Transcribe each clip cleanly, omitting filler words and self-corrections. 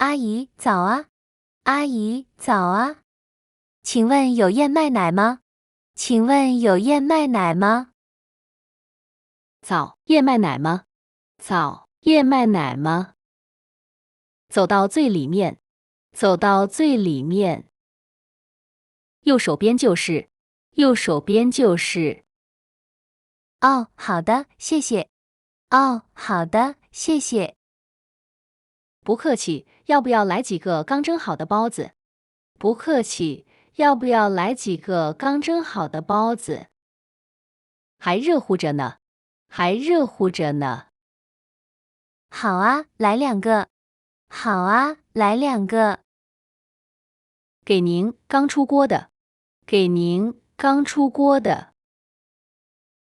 阿姨，早啊！阿姨，早啊！请问有燕麦奶吗？请问有燕麦奶吗？早，燕麦奶吗？早，燕麦奶吗？走到最里面，走到最里面。右手边就是，右手边就是。哦，好的，谢谢。哦，好的，谢谢。不客气，要不要来几个刚蒸好的包子？不客气，要不要来几个刚蒸好的包子？还热乎着呢，还热乎着呢。好啊，来2个。好啊，来2个。给您刚出锅的，给您刚出锅的。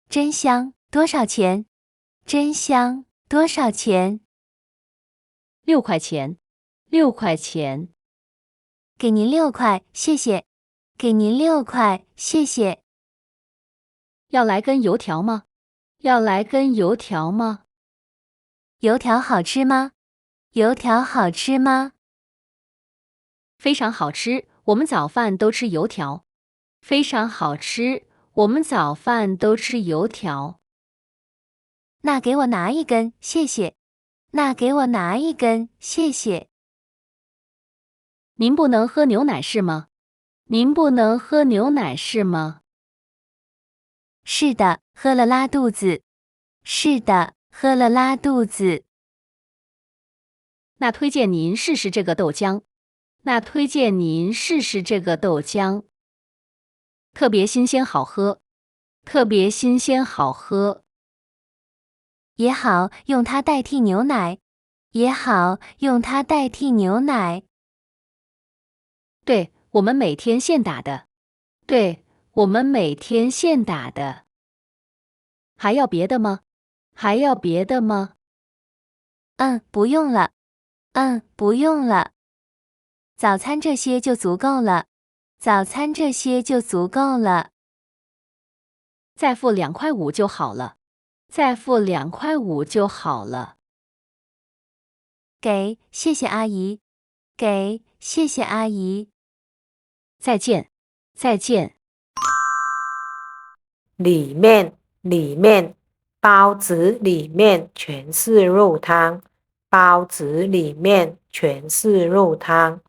真香，多少钱？真香，多少钱6块钱，6块钱。给您6块，谢谢。给您6块，谢谢。要来根油条吗？要来根油条吗？油条好吃吗？油条好吃吗？非常好吃，我们早饭都吃油条。非常好吃，我们早饭都吃油条。那给我拿1根，谢谢。那给我拿1根，谢谢。您不能喝牛奶是吗？您不能喝牛奶是吗？是的，喝了拉肚子。是的，喝了拉肚子。那推荐您试试这个豆浆。那推荐您试试这个豆浆。特别新鲜好喝，特别新鲜好喝。也好，用它代替牛奶。也好，用它代替牛奶。对，我们每天现打的。对，我们每天现打的。还要别的吗？还要别的吗？不用了。不用了。早餐这些就足够了。早餐这些就足够了。再付2块5就好了。再付2块5就好了。给，谢谢阿姨。给，谢谢阿姨。再见，再见。里面，包子里面全是肉汤，包子里面全是肉汤。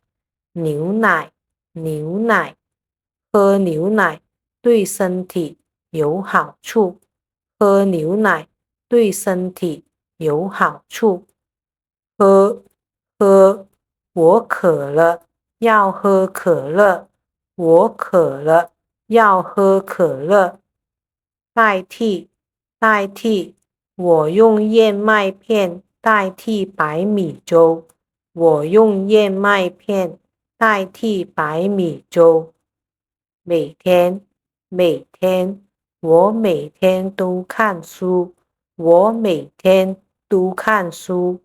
牛奶，喝牛奶对身体有好处，喝牛奶对身体有好处。喝，我渴了，要喝可乐，我渴了，要喝可乐。代替，我用燕麦片代替白米粥，我用燕麦片代替白米粥。每天，我每天都看书，我每天都看书。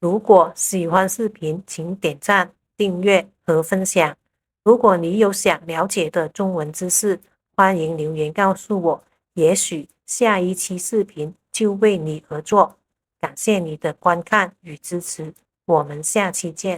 如果喜欢视频，请点赞、订阅和分享。如果你有想了解的中文知识，欢迎留言告诉我，也许下一期视频就为你而做。感谢你的观看与支持，我们下期见。